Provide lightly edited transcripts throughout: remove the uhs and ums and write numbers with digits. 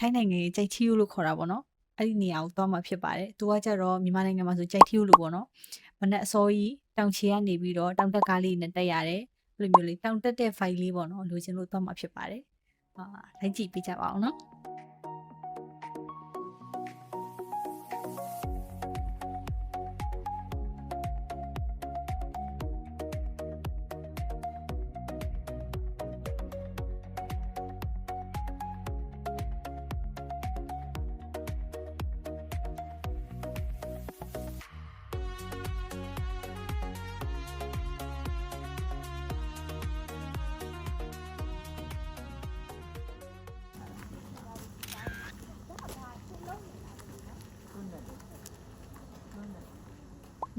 ထိုင်းနိုင်ငံရဲ့ကြိုက်ထီးလို့ခေါ်တာပေါ့နော်အဲ့ဒီနေရာကိုသွားမှာဖြစ်ပါတယ်သူကကြတော့မြန်မာနိုင်ငံမှာဆိုကြိုက်ထီးလို့ပေါ့နော်မနက်အစောကြီးတောင်ချီကနေပြီးတော့တောင်တက်ကားလေးနဲ့တက်ရတယ်အဲ့လိုမျိုးလေးတောင်တက်တဲ့ file လေးပေါ့နော်လိုချင်လို့သွားမှာဖြစ်ပါတယ်လိုက်ကြည့်ပေးကြပါအောင်နော်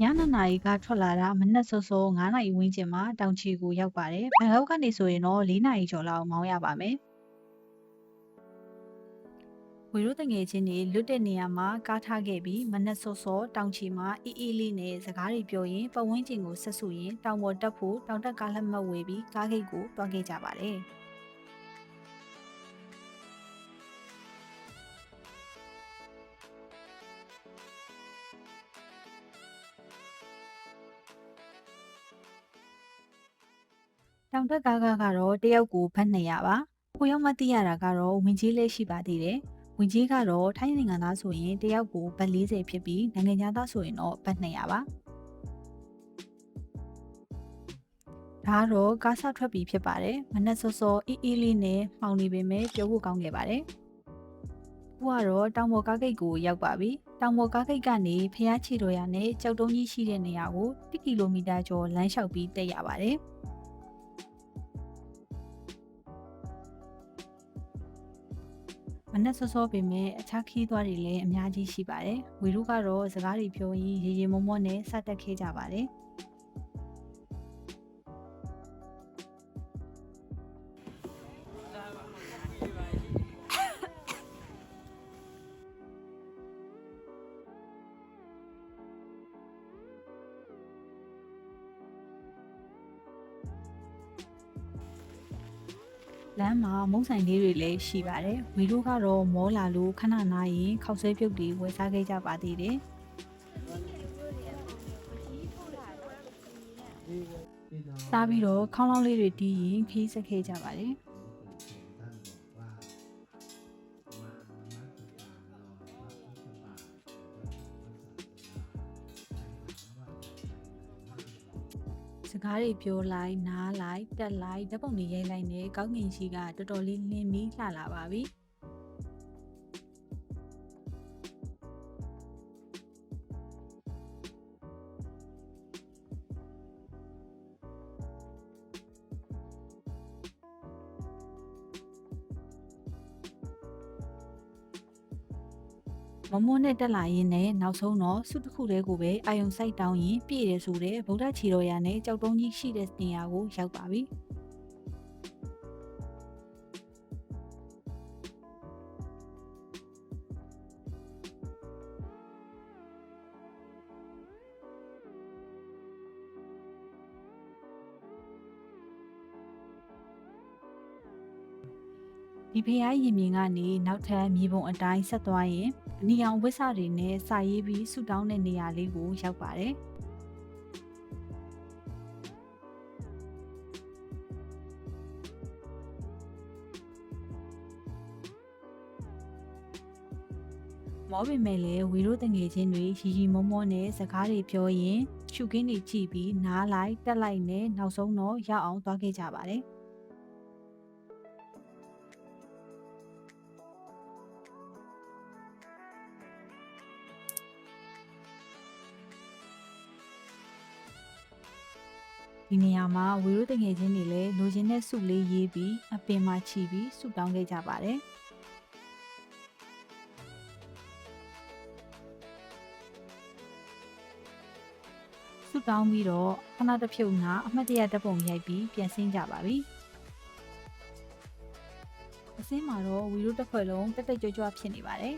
ည2 နာရီကထွက်လာတာမနက်စောစော9 နာရီဝန်းကျင်မှာတောင်ချီကိုရောက်ပါတယ်။ဘန်ကောက်ကနေဆိုရင်တော့4 နာရီကျော်လောက်မောင်းရပါမယ်။ဝီတို့တငယ်ချင်းတွေလွတ်တဲ့နေရာမှာကားထားခဲ့ပြီးမနက်စောစောတောင်ချီမှာအေးအေးလေးနဲ့စကားတွေပြောရင်ပတ်ဝန်းကျင်ကိုဆက်ဆူရင်တောင်ပေါ်တက်ဖို့တောင်တက်ကားလက်မှတ်ဝေပြီးကားဂိတ်ကိုတွားခဲ့ကြပါတယ်။တောင်တက်ကားကတော့တယောက်ကိုဘတ်200ပါ။ကိုရောက်မှသိရတာကတော့ဝင်ကြီးလေးရှိပါသေးတယ်။ဝင်ကြီးကတော့ထိုင်းနိုင်ငံသားဆိုရင်တယောက်ကိုဘတ်40ဖြစ်ပြီးနိုင်ငံသားဆိုရင်တော့ဘတ်200ပါ။ဒါကတော့ကားဆထွက်ပြီးဖြစ်ပါတယ်။မနက်စောစောအေးအေးလေးနဲ့မှောင်နေပေမဲ့ပြောဖို့ကောင်းခဲ့ပါတယ်။ခုကတော့တောင်ပေါ်ကားဂိတ်ကိုရောက်ပါပြီ။တောင်ပေါ်ကားဂိတ်ကနေဖျားချီတော်ရနဲ့ကြောက်တုံးကြီးရှိတဲ့နေရာကို1 ကီလိုမီတာကျော်လမ်းလျှောက်ပြီးတက်ရပါတယ်။မနက်စောစောပေမဲ့အခြားခီးသွားတွေလည်းအများကြီးရှိပါတယ်။ဝီရုကတော့စကားတွေပြောရင်းရေရေမောမောနဲ့စတက်ခဲ့ကြပါတယ်။လမ်းမှာမုံဆိုင်လေးတွေလည်းရှိပါတယ်။ဝီတို့ကတော့မောလာလို့ခဏနားရင်ခောက်ဆွဲပြုတ်တွေဝယ်စားခဲ့ကြပါသေးတယ်။စားပြီးတော့ခေါင်းလောင်းလေးတွေတီးရင်ခီးဆက်ခဲ့ကြပါတယ်။စကားတွေပြောလိုက်နားလိုက်တက်လိုက်ဓာတ်ပုံတွေရိုက်လိုက်နဲ့ကောင်းကင်ရှိကတော်တော်လေးလင်းပြီးလှလာပါပြီမမွန်းနဲ့တက်လာရင်းနဲ့နောက်ဆုံးတော့စုတစ်ခုတည်းကိုပဲအာယုံစိုက်တောင်းရင်ပြည့်တယ်ဆိုတဲ့ဗုဒ္ဓချီတော်ရနဲ့ကြောက်တုံးကြီးရှိတဲ့နေရာကိုရောက်ပါပြီဒီဖျားရင်မြင်ကနေနောက်ထပ်မြေပုံအတိုင်းဆက်သွားရင်အနီရောင်ဝိဆတွေနဲ့စာရေးပြီးဆူတောင်းတဲ့နေရာလေးကိုရောက်ပါတယ်မောပင်မဲ့လေဝီတို့တငယ်ချင်းတွေရီရီမောမောနဲ့စကားတွေပြောရင်ရှုခင်းတွေကြည့်ပြီးနားလိုက်တက်လိုက်နဲ့နောက်ဆုံးတော့ရောက်အောင်သွားခဲ့ကြပါတယ်ဒီနေရာမှာဝီတို့တငယ်ချင်းတွေလည်းလိုချင်တဲ့စုလေးရေးပြီးအပင်မှာချီပြီးဆူတောင်းခဲ့ကြပါတယ်ဆူတောင်းပြီးတော့ခဏတစ်ဖြုတ်နာအမှတ်တရဓာတ်ပုံရိုက်ပြီးပြန်ဆင်းကြပါပြီအစင်းမှာတော့ဝီတို့တစ်ဖွဲ့လုံးတက်တက်ကြွကြွဖြစ်နေပါတယ်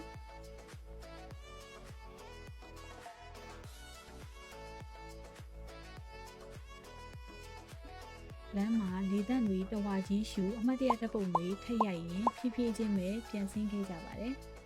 လမ်းမှာလေတပ်တွေတဝါကြီးရှူအမှတ်တရတပ်ပုံတွေထိတ်ရိုက်ရင်ဖြည်းဖြည်းချင်းပဲပြန်ဆင်းခဲ့ကြပါတယ်။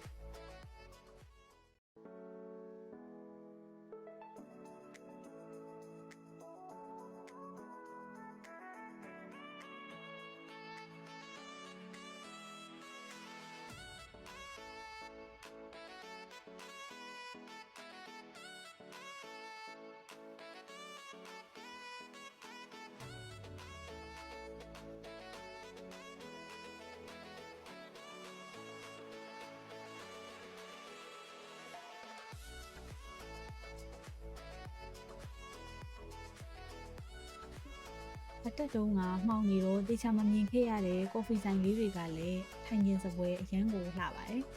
အတက်တုံးကမှောင်နေတော့တေချာမမြင်ခဲ့ရတဲ့ကော်ဖီဆိုင်လေးတွေကလည်းထိုင်ရင်စပွဲအရန်ကိုလှပါတယ်။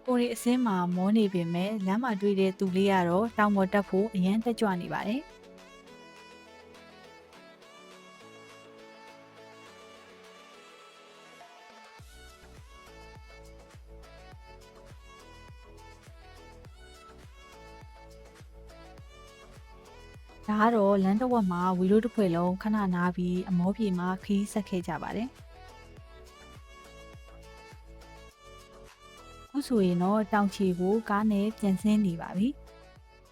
ကိုရီအစင်းမှာမောနေပေမဲ့လမ်းမှာတွေ့တဲ့သူလေးကတော့တောင်ပေါ်တက်ဖို့အရန်တက်ကြွနေပါတယ်။ဒါကတော့လမ်းတစ်ဝက်မှာဝီလိုတစ်ဖွဲ့လုံးခဏနားပြီးအမောပြေမှာခီးဆက်ခဲ့ကြပါတယ်။အခုဆိုရင်တော့တောင်ချီကိုကားနဲ့ပြန်ဆင်းနေပါပြီ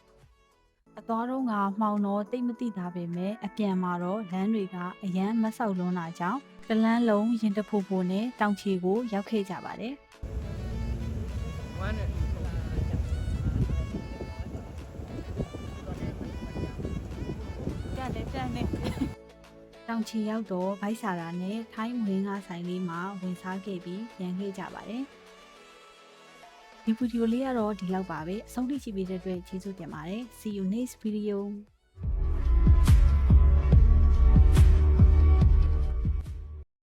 ။အသွားတော့ကမှောင်တော့တိတ်မတိတာပဲမဲ့အပြန်မှာတော့လမ်းတွေကအရန်မဆောက်လွန်းတာကြောင့်တလန်းလုံးရင်တဖိုးဖိုးနဲ့တောင်ချီကိုရောက်ခဲ့ကြပါတယ်။တောင်ချီရောက်တော့ဗိုက်စာရာနဲ့ထိုင်းမွေးငါဆိုင်လေးမှာဝင်စားခဲ့ပြီးပြန်ခဲ့ကြပါတယ်။ဒီဗီဒီယိုလေးကတော့ဒီလောက်ပါပဲအဆုံးထိကြည့်ပေးတဲ့အတွက်ကျေးဇူးတင်ပါတယ် See you next video